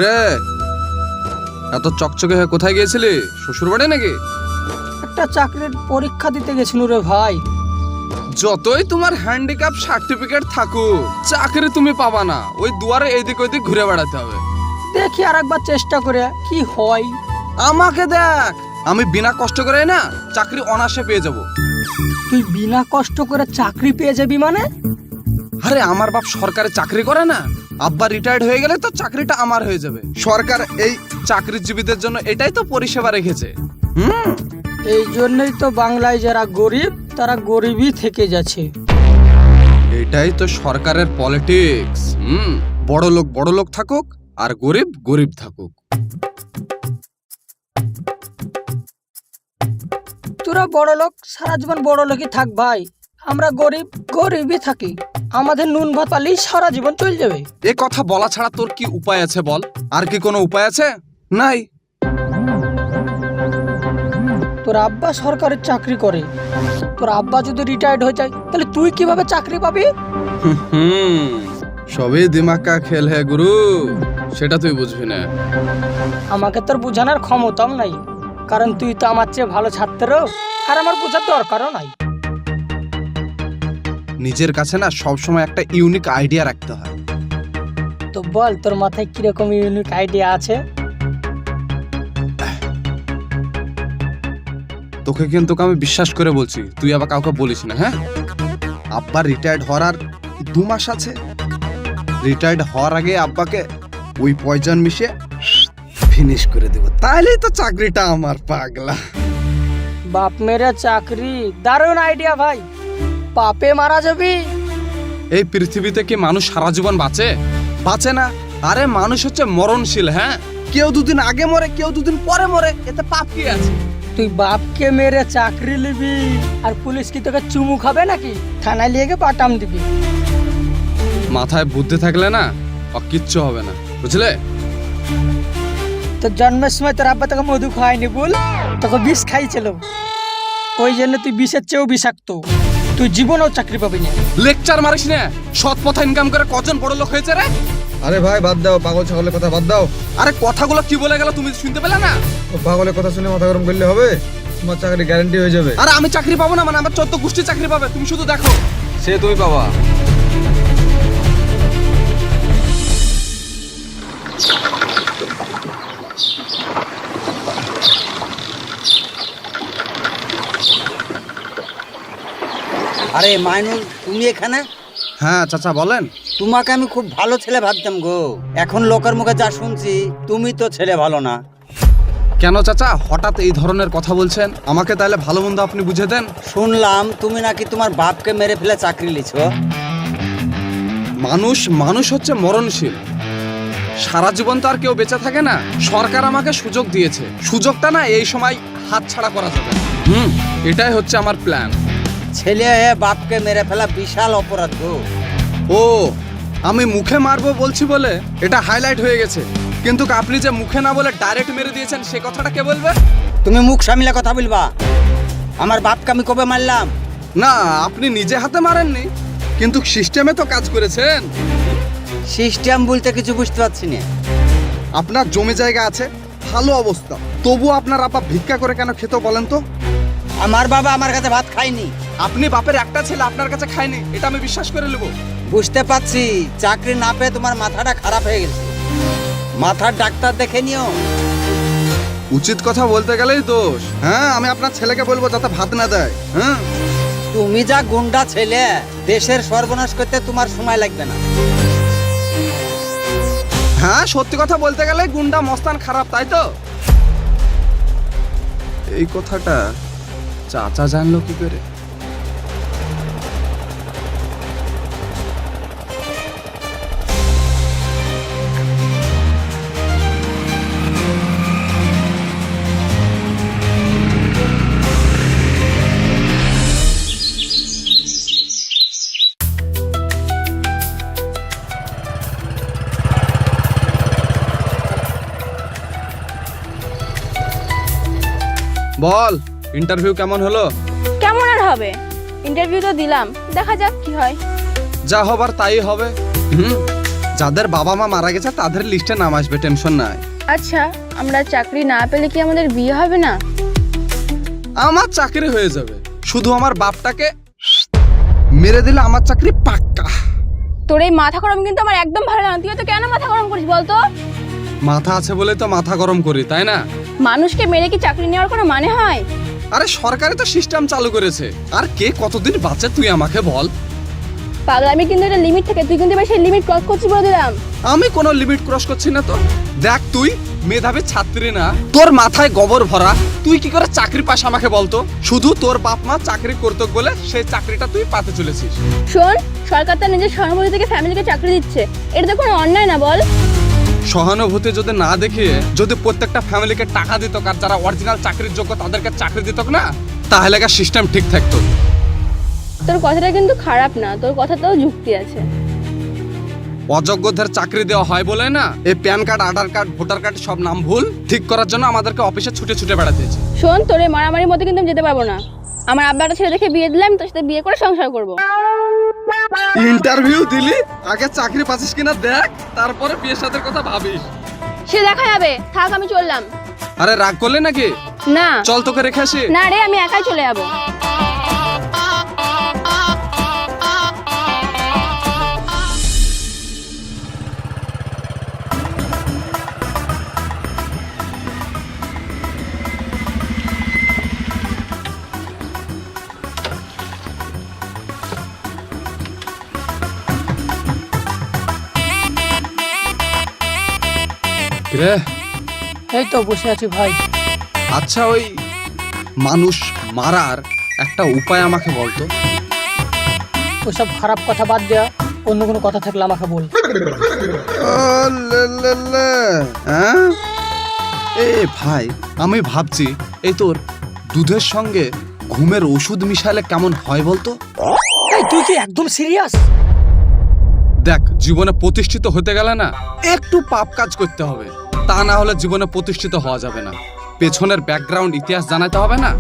রে, এত চকচকে হয়ে কোথায় গিয়েছিলি? শ্বশুর বাড়ি নাকি? একটা চাকরির পরীক্ষা দিতে গেছিল রে ভাই। যতই তোমার হ্যান্ডিক্যাপ সার্টিফিকেট থাকুক, চাকরি তুমি পাবা না। ওই দুয়ারে এইদিক ওইদিক ঘুরে বেড়াতে হবে। দেখি আর একবার চেষ্টা করে কি হয়। আমাকে দেখ, আমি বিনা কষ্ট করে না চাকরি অনায়াসে পেয়ে যাব। তুই বিনা কষ্ট করে চাকরি পেয়ে যাবি মানে? আরে আমার বাপ সরকারি চাকরি করে না, আব্বা রিটায়ার্ড হয়ে গেলে তো চাকরিটা আমার হয়ে যাবে। সরকার এই চাকরিজীবীদের জন্য এটাই তো পরিষেবা রেখেছে। এই জন্যই তো বাংলায় যারা গরিব তারা গরিবই থেকে যাচ্ছে। এটাই তো সরকারের পলিটিক্স। বড় লোক থাকুক আর গরিব গরিব থাকুক। তোরা বড় লোক সারা জীবন বড় লোকই থাক ভাই, আমরা গরিব গরিবই থাকি। আমাদের নুন ভাত পালি সারা জীবন চলে যাবে। এ কথা বলা ছাড়া তোর কি উপায় আছে বল? আর কি কোনো উপায় আছে? নাই। তোর আব্বা সরকারি চাকরি করে, তোর আব্বা যদি রিটায়ার্ড হয়ে যায় তাহলে তুই কিভাবে চাকরি পাবি? সবই দিমাগ কা খেল হে গুরু, সেটা তুই বুঝবি না। আমাকে তোর বোঝানোর ক্ষমতাও নাই, কারণ তুই তো আমার চেয়ে ভালো ছাত্র আর আমার বোঝার দরকারও নাই। নিজের কাছে না সবসময় একটা ইউনিক আইডিয়া রাখতে হয়। তো বল তোর মাথায় কিরকম ইউনিক আইডিয়া আছে? তোকে কিন্তু আমি বিশ্বাস করে বলছি, তুই আবার কাউকে বলিস না, হ্যাঁ? আব্বা রিটায়ার্ড হওয়ার আর 2 মাস আছে। রিটায়ার্ড হওয়ার আগে আব্বাকে ওই পয়জন মিশিয়ে ফিনিশ করে দেব, তাহলেই তো চাকরিটা আমার। পাগলা বাপ মেরে চাকরি, দারুণ আইডিয়া ভাই। পাপে মারা যাবি। এই পৃথিবীতে কি মানুষ সারা জীবন বাঁচে? বাঁচে না। আরে মানুষ হচ্ছে মরণশীল। হ্যাঁ, কেউ 2 দিন আগে মরে, কেউ 2 দিন পরে মরে, এতে পাপ কি আছে? তুই বাপকে মেরে চাকরি নিবি আর পুলিশ কি তোকে চুমু খাবে নাকি? থানায় নিয়ে গিয়ে পাঠাম দিবি। মাথায় বুদ্ধি থাকলে না কিচ্ছু হবে না, বুঝলে? তোর জন্মের সময় তোর আব্বা তোকে মধু খাওয়ায়নি, বল তোকে বিষ খাইছিল। ওই জন্য তুই বিষের চেয়েও বিষাক্ত। তুই জীবনেও চাকরি পাবি না। লেকচার মারিস না। সৎ পথে ইনকাম করে কজন বড় লোক হয়েছে রে? আরে ভাই বাদ দাও, পাগল ছাগলের কথা বাদ দাও। আরে কথাগুলো কি বলে গেল তুমি শুনতে পেলে না? ও পাগলের কথা শুনে মাথা গরম করলে হবে? তোমার চাকরি গ্যারান্টি হয়ে যাবে। আরে আমি চাকরি পাবো না মানে আমার 14 গোষ্ঠী চাকরি পাবে, তুমি শুধু দেখো। সে তুমি পাবা। আরে মাইনুল, তুমি এখানে? হ্যাঁ চাচা বলেন। তোমাকে আমি খুব ভালো ছেলে ভাবতাম গো। এখন লোকের মুখে যা শুনছি তুমি তো ছেলে ভালো না। কেন চাচা হঠাৎ এই ধরনের কথা বলছেন? আমাকে তাহলে ভালো মন্দ আপনি বুঝে দেন। শুনলাম তুমি নাকি তোমার বাপকে মেরে ফেলে চাকরি লিছো। মানুষ হচ্ছে মরণশীল। সারা জীবন তো আর কেউ বেঁচে থাকে না। সরকার আমাকে সুযোগ দিয়েছে, সুযোগটা না এই সময় হাতছাড়া করা যাবে। এটাই হচ্ছে আমার প্ল্যান। ছেলে হয়ে বাপকে মেরে ফেলা বিশাল অপরাধ গো। ও, আমি মুখে মারবো বলছি বলে এটা হাইলাইট হয়ে গেছে, কিন্তু আপনি যে মুখে না বলে ডাইরেক্ট মেরে দিয়েছেন সে কথাটা কে বলবে? তুমি মুখ সামলে কথা বলবা। আমার বাপকে আমি কবে মারলাম? না, আপনি নিজে হাতে মারেননি, কিন্তু সিস্টেমে তো কাজ করেছেন। সিস্টেম বলতে কিছু বুঝতে পারছি না। আপনার জমি জায়গা আছে, ভালো অবস্থা, তবু আপনার আপা ভিক্ষা করে কেন খেত বলেন তো? আমার বাবা আমার কাছে ভাত খায়নি। আপনি বাপের একটা ছেলে আপনার কাছে খায়নি, এটা আমি বিশ্বাস করে নেব। বুঝতে পারছি চাকরি না পেয়ে তোমার মাথাটা খারাপ হয়ে গেছে। মাথার ডাক্তার দেখে নিও। উচিত কথা বলতে গেলেই দোষ। হ্যাঁ, আমি আপনার ছেলেকে বলবো যাতে ভাত না দেয়। হ্যাঁ, তুমি যা গুন্ডা ছেলে, দেশের সর্বনাশ করতে তোমার সময় লাগবে না। হ্যাঁ, সত্যি কথা বলতে গেলে গুন্ডা মস্তান খারাপ, তাই তো? এই কথাটা চাচা জানলো কি করে? বল, ইন্টারভিউ কেমন হলো? কেমন আর হবে, ইন্টারভিউ তো দিলাম, দেখা যাক কি হয়। যা হবার তাই হবে। যাদের বাবা মা মারা গেছে তাদের লিস্টে নাম আসবে, টেনশন নাই। আচ্ছা, আমরা চাকরি না পেলে কি আমাদের বিয়ে হবে না? আমার চাকরি হয়ে যাবে, শুধু আমার বাপটাকে মেরে দিলে আমার চাকরি পাক্কা। তোর এই মাথা গরম কিন্তু আমার একদম ভালো লাগে না। তুই তো কেন মাথা গরম করিস বলতো? মাথা আছে বলে তো মাথা গরম করি, তাই না? মানুষকে মেরে কি চাকরি নেওয়ার কোনো মানে হয়? আরে সরকারে তো সিস্টেম চালু করেছে, আর কে কতদিন বাঁচে তুই আমাকে বল। পাগলামি কিন্তু একটা লিমিট থাকে, তুই কিন্তু এবার সেই লিমিট ক্রস করছিস বলে দিলাম। আমি কোনো লিমিট ক্রস করছি না তো। দেখ তুই মেধাবী ছাত্রী না, তোর মাথায় গোবর ভরা, তুই কি করে চাকরি পাস আমাকে বলতো? শুধু তোর বাপ মা চাকরি করতে বলে সেই চাকরিটা তুই পাতে চলেছিস। শোন, সরকার তার নিজের সহানুভূতি থেকে ফ্যামিলিকে চাকরি দিচ্ছে, এটা তো কোনো অন্যায় না বল? সহানুভূতি যদি না দেখিয়ে যদি প্রত্যেকটা ফ্যামিলিকে টাকা দিত, আর যারা অরিজিনাল চাকরির যোগ্য তাদেরকে চাকরি দিত না, তাহলে সিস্টেম ঠিক থাকতো। তোর কথাটা কিন্তু খারাপ না, তোর কথাতেও যুক্তি আছে। অযোগ্যদের চাকরি দেওয়া হয় বলে না এই প্যান কার্ড, আধার কার্ড, ভোটার কার্ড সব নাম ভুল ঠিক করার জন্য আমাদেরকে অফিসে ছুটে ছুটে বেড়াতে হয়েছে। শোন, তোর এই মারামারির মধ্যে কিন্তু আমি যেতে পারবো না। আমার আব্বাটা ছেলে দেখে বিয়ে দিলাম, তোর সাথে বিয়ে করে সংসার করবো। ইন্টারভিউ দিলি, আগে চাকরি পাচ্ছিস কিনা দেখ, তারপরে বিয়ের সাথে কথা ভাবিস। সে দেখা যাবে, থাক আমি চললাম। আরে রাগ করলে নাকি? না চল তোকে রেখে আসি। না রে, আমি একাই চলে যাবো। রে এই তো বসে আছি ভাই। আচ্ছা, ওই মানুষ মারার একটা উপায় আমাকে বলতো। ওসব খারাপ কথা বাদ দেয়া, অন্য কোনো কথা থাকলে আমাকে বল। হ্যাঁ এ ভাই, আমি ভাবছি এই তোর দুধের সঙ্গে ঘুমের ওষুধ মিশালে কেমন হয় বলতো? এই তুই কি একদম সিরিয়াস? দেখ, জীবনে প্রতিষ্ঠিত হতে গেলে না একটু পাপ কাজ করতে হবে, তা না হলে জীবনে প্রতিষ্ঠিত হওয়া যাবে না। পেছনের ব্যাকগ্রাউন্ড ইতিহাস জানাতে হবে না।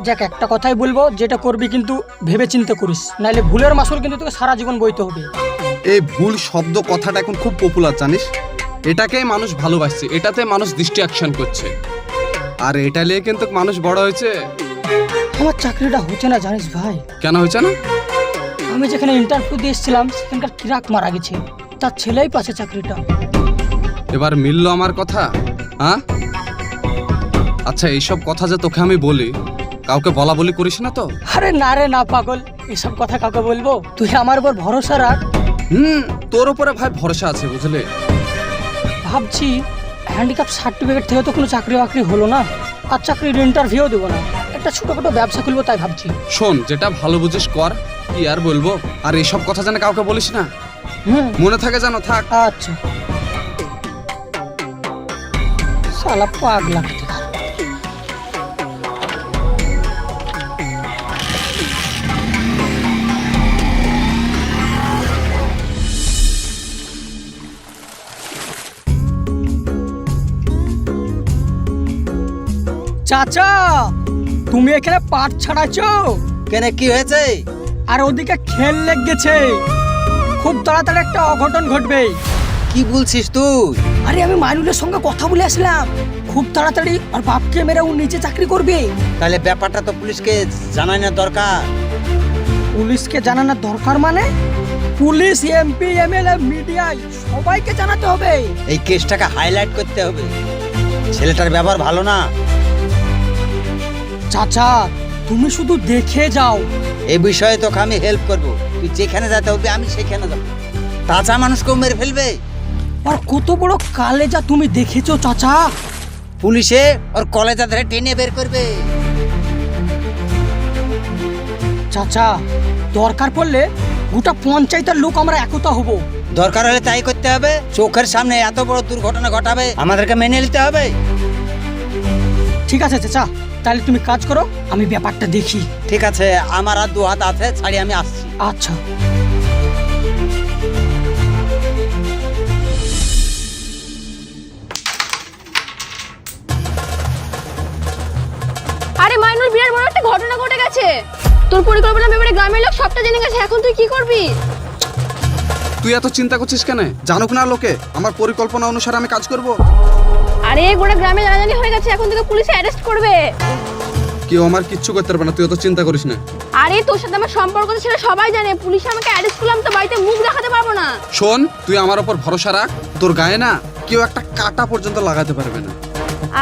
যাক, একটা কথাই বলবো, যেটা করবি কিন্তু ভেবে চিন্তে করিস, নাহলে ভুলের মাসুল কিন্তু তোকে সারা জীবন বইতে হবে। এই ভুল শব্দ কথাটা এখন খুব পপুলার, জানিস? এটাকেই মানুষ ভালোবাসছে, এটাতে মানুষ দৃষ্টি অ্যাকশন করছে, আর এটা নিয়ে কিন্তু মানুষ বড় হয়েছে। আমার চাকরিটা হচ্ছে না জানিস ভাই। কেন হয়েছে না? আমি যেখানে ইন্টারভিউ দিয়ে এসেছিলাম সেখানকার কিরাক মারা গেছে, তার ছেলেই পাচ্ছে চাকরিটা। এবার মিললো আমার কথা? হ্যাঁ, আচ্ছা, এইসব কথা যে তোকে আমি বলি, কাউকে বলা বলি করিস না তো? আরে না রে না পাগল, এসব কথা কাউকে বলবো? তুই আমার উপর ভরসা রাখ। তোর উপরে ভাই ভরসা আছে, বুঝলে? ভাবছি হ্যান্ডিক্যাপ সার্টিফিকেট থেকে তো কোনো চাকরি বাকরি হলো না, আর চাকরির ইন্টারভিউ দেবো না, একটা ছোটখাটো ব্যবসা খুলবো তাই ভাবছি। শোন, যেটা ভালো বুঝিস কর, কি আর বলবো। আর এইসব কথা জানে কাউকে বলিস না, মনে থাকে জানো? থাক। আচ্ছা। শালা পাগলা। চাচা, তুমি এখানে পাট ছাড়াচ্ছো কেন, কি হয়েছে? আর ওদিকে খেল লেগ গেছে, খুব তাড়াতাড়ি একটা অঘটন ঘটবে। কি বলছিস তুই? আরে আমি মাইনুলের সঙ্গে কথা বলে আসলাম, খুব তাড়াতাড়ি আর বাপকে মেরে ও নিচে চাকরি করবে। তাহলে ব্যাপারটা তো পুলিশকে জানাই না দরকার। পুলিশকে জানানোর দরকার মানে? পুলিশ, এমপি, এমএলএ, মিডিয়ায় সবাইকে জানাতে হবে। এই কেসটাকে হাইলাইট করতে হবে, ছেলেটার ব্যবহার ভালো না। চাচা, তুমি শুধু দেখে যাও। এই বিষয়ে তোকে আমি হেল্প করবো, তুই যেখানে যেতে হবে আমি সেখানে যাবো। তাজা মানুষকেও মেরে ফেলবে। আর কত বড় কালেজা তুমি দেখেছো চাচা? পুলিশে ওর কলেজা ধরে টেনে বের করবে। চাচা, দরকার পড়লে গোটা পঞ্চায়েতের লোক আমরা একতা হব। দরকার হলে তাই করতে হবে। চোখের সামনে এত বড় দুর্ঘটনা ঘটাবে, আমাদেরকে মেনে নিতে হবে। ঠিক আছে চাচা, তাহলে তুমি কাজ করো, আমি ব্যাপারটা দেখি। ঠিক আছে, আমার আর 2 হাত আছে, ছাড়ি আমি আসছি। আচ্ছা। আরে মাইনুল, বিরাট বড় একটা ঘটনা ঘটে গেছে। তোর পরিকল্পনা ব্যাপারে গ্রামের লোক সবটা জেনে গেছে, এখন তুই কি করবি? তুই এত চিন্তা করছিস কেন? জানুক না লোকে আমার পরিকল্পনা অনুসারে আমি কাজ করব। আরে গোটা গ্রামে জানাজানি হয়ে গেছে, এখন থেকে পুলিশে অ্যারেস্ট করবে। কেউ আমার কিচ্ছু করতে পারবে না, তুই অত চিন্তা করিস না। আরে তোর সাথে আমার সম্পর্ক তো সেটা সবাই জানে, পুলিশে আমাকে অ্যারেস্ট করলাম তো বাড়িতে মুখ দেখাতে পারবো না। শোন, তুই আমার ওপর ভরসা রাখ, তোর গায়ে না কেউ একটা কাঁটা পর্যন্ত লাগাতে পারবে না।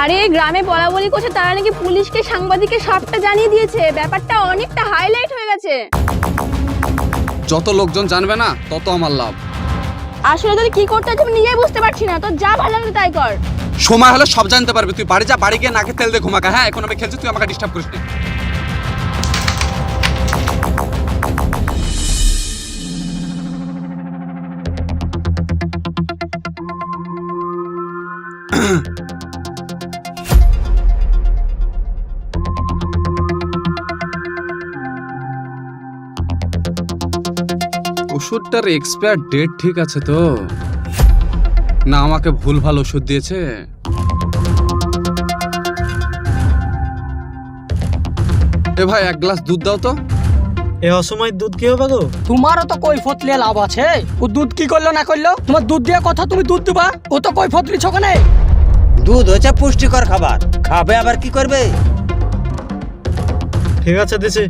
আরে গ্রামে বলা বলি করছে, তারা নাকি পুলিশকে সাংবাদিককে সবটা জানিয়ে দিয়েছে, ব্যাপারটা অনেকটা হাইলাইট হয়ে গেছে। যত লোকজন জানবে না তত আমার লাভ। আসলে তোর কি করতে হচ্ছে আমি নিজেই বুঝতে পারছি না, তোর যা ভালো লাগে তাই কর। সময় হলে সব জানতে পারবে। তুই বাড়ি যা, বাড়ি গিয়ে নাকে তেল দিয়ে ঘুমাকা। হ্যাঁ, এখন আমি খেলছি, তুই আমাকে ডিস্টার্ব করিস না। ওষুধটার এক্সপায়ার ডেট ঠিক আছে তো না? আমাকে ভুলভাল ওষুধ দিয়েছে? এ ভাই, এক গ্লাস দুধ দাও তো। এ অসময় দুধ কি হবে গো? তোমারও তো কৈফত লিয়ে লাভ আছে। ও দুধ কি করলো না করলো, তোমার দুধ দিয়ে কথা, তুমি দুধ দিবা, ও তো কৈফত লিছ কেন? দুধ হচ্ছে পুষ্টিকর খাবার, খাবে আবার কি করবে? ঠিক আছে দিছি।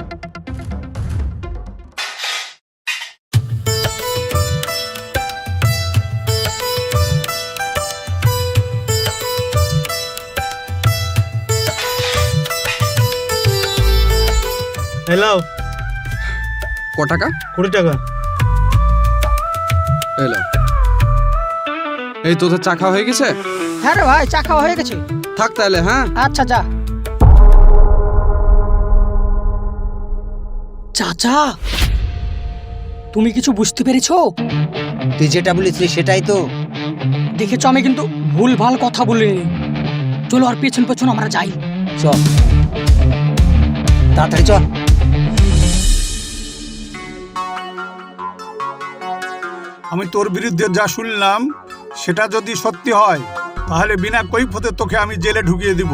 হ্যালো, ক টাকা? 20 টাকা। এলো। এই তোদের চা খাওয়া হয়ে গেছে? হ্যাঁ রে ভাই, চা খাওয়া হয়ে গেছে। থাক তাহলে। হ্যাঁ, আচ্ছা যা। চাচা, তুমি কিছু বুঝতে পেরেছো? তুই যেটা বলেছিস সেটাই তো। দেখেছো আমি কিন্তু ভুল ভাল কথা বলিনি। চলো আর পেছন পেছন আমরা যাই। চল তাড়াতাড়ি চল। আমি তোর বিরুদ্ধে যা শুনলাম সেটা যদি সত্যি হয় তাহলে বিনা কৈফতে তোকে আমি জেলে ঢুকিয়ে দিব।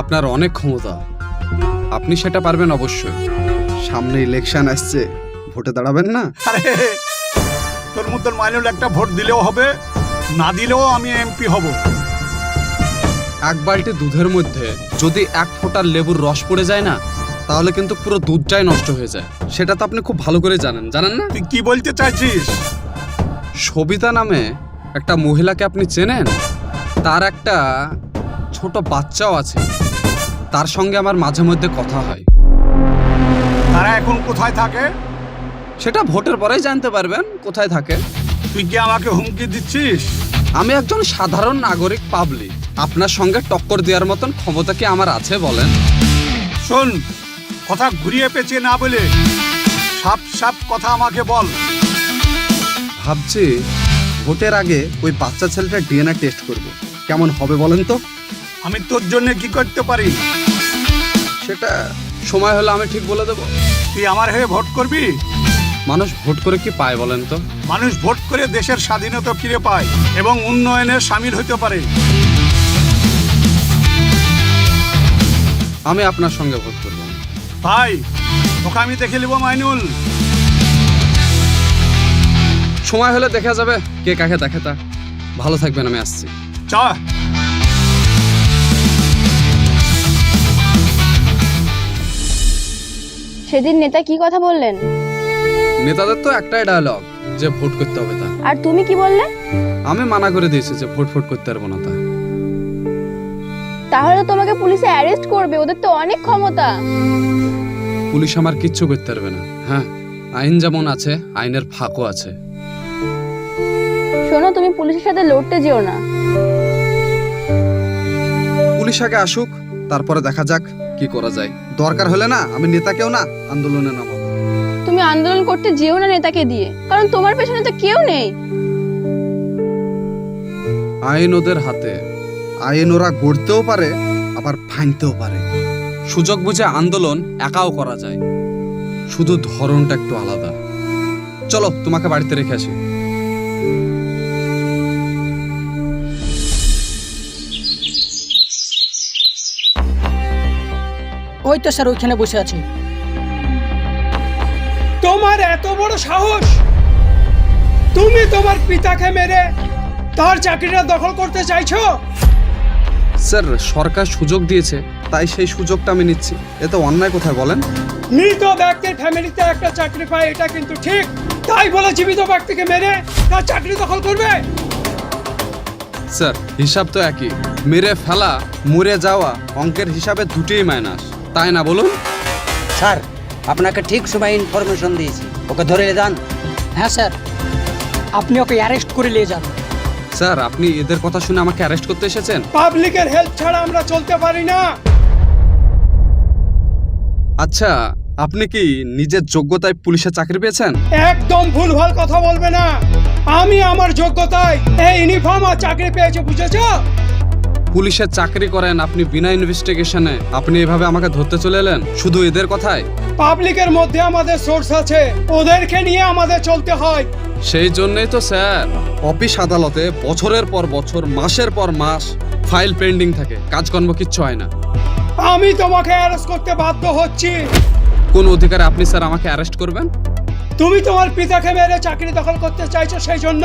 আপনার অনেক ক্ষমতা, আপনি সেটা পারবেন অবশ্যই। সামনে ইলেকশন আসছে, ভোটে দাঁড়াবেন না? আরে তোর মতন মাইনুল একটা ভোট দিলেও হবে, না দিলেও আমি এমপি হব। এক বালতি দুধের মধ্যে যদি এক ফোঁটা লেবুর রস পড়ে যায় না, তাহলে কিন্তু পুরো দুধটাই নষ্ট হয়ে যায়। সেটা তো আপনি খুব ভালো করে জানেন, জানেন না? তুই কি বলতে চাইছিস? সবিতা নামে একটা মহিলাকে আপনি চেনেন? তার একটা ছোট বাচ্চাও আছে, তার সঙ্গে আমার মাঝে মধ্যে কথা হয়। তারা এখন কোথায় থাকে? সেটা ভোটের পরেই জানতে পারবেন কোথায় থাকে। তুই কি আমাকে হুমকি দিচ্ছিস? আমি একজন সাধারণ নাগরিক, পাবলিক। আপনার সঙ্গে টক্কর দেওয়ার মতন ক্ষমতা কি আমার আছে বলেন? শোন, কথা ঘুরিয়ে পেঁচিয়ে না বলে সাপ সাপ কথা আমাকে বল। ভাবছি ভোটের আগে ওই বাচ্চা ছেলেটার ডিএনএ টেস্ট করব। কেমন হবে বলেন তো? আমি তোর জন্য কি করতে পারি? সেটা সময় হলে আমি ঠিক বলে দেবো। তুই আমার হয়ে ভোট করবি? মানুষ ভোট করে কি পায় বলেন তো? মানুষ ভোট করে দেশের স্বাধীনতা ফিরে পায় এবং উন্নয়নে সামিল হতে পারে। আমি আপনার সঙ্গে ভোট করব। ভাই, তোকে আমি দেখে নেব মাইনুল। সময় হলে দেখা যাবে কে কাকে দেখে। তা ভালো থাকবেন, আমি আসছি। চা। সেদিন নেতা কি কথা বললেন? নেতাদের তো একটাই ডায়লগ যে ভোট করতে হবে তা। আর তুমি কি বললে? আমি মানা করে দিয়েছি যে ভোট করতে পারবো না তা। তাহলে তো তোমাকে পুলিশে অ্যারেস্ট করবে, ওদের তো অনেক ক্ষমতা। পুলিশ আমার কিচ্ছু করতে পারবে না। হ্যাঁ, আইন যেমন আছে, আইনের ফাঁকও আছে। শোনো, তুমি পুলিশের সাথে লড়তে যেও না। পুলিশ আগে আসুক, তারপরে দেখা যাক কি করা যায়। দরকার হলে না আমি নেতাকেও না আন্দোলনে নামাবো। তুমি আন্দোলন করতে যেও না নেতাকে দিয়ে, কারণ তোমার পেছনে তো কেউ নেই। আইন ওদের হাতে, আইন ওরা গড়তেও পারে আবার ভাঙতেও পারে। সুযোগ বুঝে আন্দোলন একাও করা যায়, শুধু ধরনটা একটু আলাদা। চলো তোমাকে বাড়িতে রেখে আসি। ওই তো স্যার ওইখানে বসে আছে। তোমার এত বড় সাহস, তুমি তোমার পিতাকে মেরে তার চাকরিটা দখল করতে চাইছো? স্যার সরকার সুযোগ দিয়েছে, তাই সেই সুযোগটা আমি নিচ্ছি। এতে অন্যায় কোথায় বলেন? মৃত ব্যক্তির ফ্যামিলিতে একটা চাকরি পায়, এটা কিন্তু ঠিক। তাই বলে জীবিত ব্যক্তিকে মেরে তার চাকরি দখল করবে? স্যার হিসাব তো একই, মেরে ফেলা মরে যাওয়া অঙ্কের হিসাবে দুটোই মাইনাস, তাই না বলুন? স্যার আপনাকে ঠিক সময় ইনফরমেশন দিয়েছি, ওকে ধরে যান। হ্যাঁ স্যার, আপনি ওকে অ্যারেস্ট করে নিয়ে যান। স্যার আপনি এদের কথা শুনে আমাকে অ্যারেস্ট করতে এসেছেন? পাবলিকের হেল্প ছাড়া আমরা চলতে পারি না। আচ্ছা, আপনি কি নিজের যোগ্যতায় পুলিশে চাকরি পেয়েছেন? একদম ভুলভাল কথা বলবে না। আমি আমার যোগ্যতায় এই ইউনিফর্ম আর চাকরি পেয়েছি, বুঝেছো? পুলিশে চাকরি করেন আপনি, বিনা ইনভেস্টিগেশনে আপনি এভাবে আমাকে ধরতে চলে এলেন শুধু এদের কথায়? পাবলিকের মধ্যে আমাদের সোর্স আছে, ওদেরকে নিয়ে আমাদের চলতে হয়। সেই জন্যই তো স্যার অফিস আদালতে বছরের পর বছর, মাসের পর মাস ফাইল পেন্ডিং থাকে, কাজকর্ম কিচ্ছু হয় না। আমি তোমাকে অ্যারেস্ট করতে বাধ্য হচ্ছি। কোন অধিকারে আপনি স্যার আমাকে অ্যারেস্ট করবেন? তুমি তোমার পিতাকে মেরে চাকরি দখল করতে চাইছো, সেই জন্য।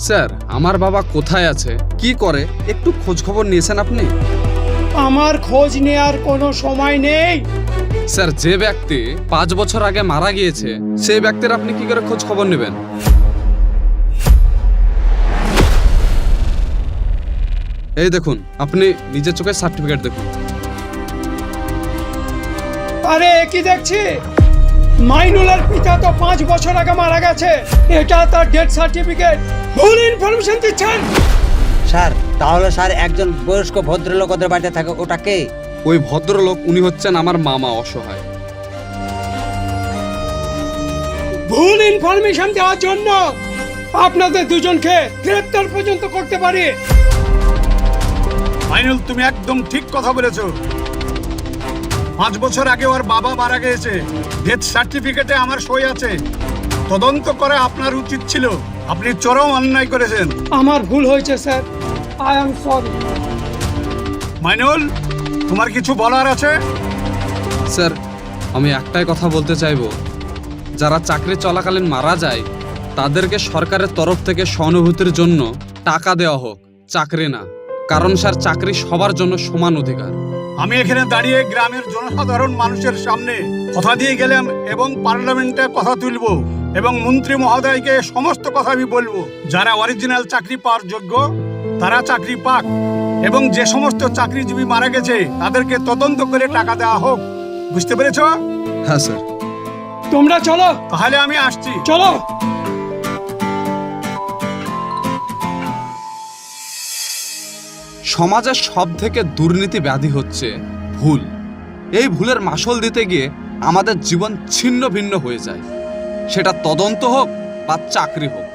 স্যার আমার বাবা কোথায় আছে, কি করে, একটু খোঁজ খবর নিয়েছেন আপনি? আমার খোঁজ নেওয়ার কোনো সময় নেই। স্যার যে ব্যক্তি 5 বছর আগে মারা গিয়েছে সেই ব্যক্তির আপনি কি করে খোঁজ খবর নেবেন? এই দেখুন, আপনি নিজের চোখে সার্টিফিকেট দেখুন। আরে কি দেখছি, মাইনুলের পিতা তো 5 বছর আগে মারা গেছে, এটা তার ডেথ সার্টিফিকেট। ভুল ইনফরমেশন দিচ্ছেন। স্যার তাহলে স্যার একজন বয়স্ক ভদ্রলোক ওদের বাড়িতে থাকে, ওটা কে? ওই ভদ্রলোক উনি হচ্ছেন আমার মামা, অসহায়। ভুল ইনফরমেশন দেওয়ার জন্য আপনাদের দুজনকে গ্রেফতার পর্যন্ত করতে পারি। মাইনুল তুমি একদম ঠিক কথা বলেছো। 5 বছর আগে ওর বাবা মারা গিয়েছে, ডেথ সার্টিফিকেটে আমার সই আছে। তদন্ত করা আপনার উচিত ছিল, আপনি চরম অন্যায় করেছেন। আমার ভুল হয়েছে sir, I am sorry. Mainul তোমার কিছু বলার আছে? স্যার আমি একটাই কথা বলতে চাইবো, যারা চাকরি চলাকালীন মারা যায় তাদেরকে সরকারের তরফ থেকে সহানুভূতির জন্য টাকা দেওয়া হোক, চাকরি না। কারণ স্যার চাকরি সবার জন্য সমান অধিকার। আমি এখানে দাঁড়িয়ে গ্রামের জনসাধারণ মানুষের সামনে কথা দিয়ে গেলাম এবং পার্লামেন্টে কথা তুলবো এবং মন্ত্রী মহোদয়কে সমস্ত কথা আমি বলবো। যারা অরিজিনাল চাকরি পাওয়ার যোগ্য তারা চাকরি পাক, এবং যে সমস্ত চাকরিজীবী মারা গেছে তাদেরকে তদন্ত করে টাকা দেওয়া হোক। বুঝতে পেরেছো? হ্যাঁ স্যার। তোমরা চলো, তাহলে আমি আসছি। চলো। সমাজের সব থেকে দুর্নীতি ব্যাধি হচ্ছে ভুল। এই ভুলের মাসুল দিতে গিয়ে আমাদের জীবন ছিন্ন ভিন্ন হয়ে যায়, সেটা তদন্ত হোক বা চাকরি হোক।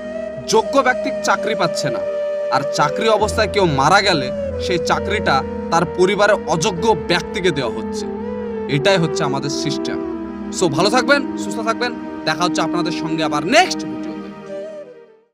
যোগ্য ব্যক্তি চাকরি পাচ্ছে না, আর চাকরি অবস্থায় কেউ মারা গেলে সেই চাকরিটা তার পরিবারের অযোগ্য ব্যক্তিকে দেওয়া হচ্ছে। এটাই হচ্ছে আমাদের সিস্টেম। সো ভালো থাকবেন, সুস্থ থাকবেন, দেখা হচ্ছে আপনাদের সঙ্গে আবার নেক্সট।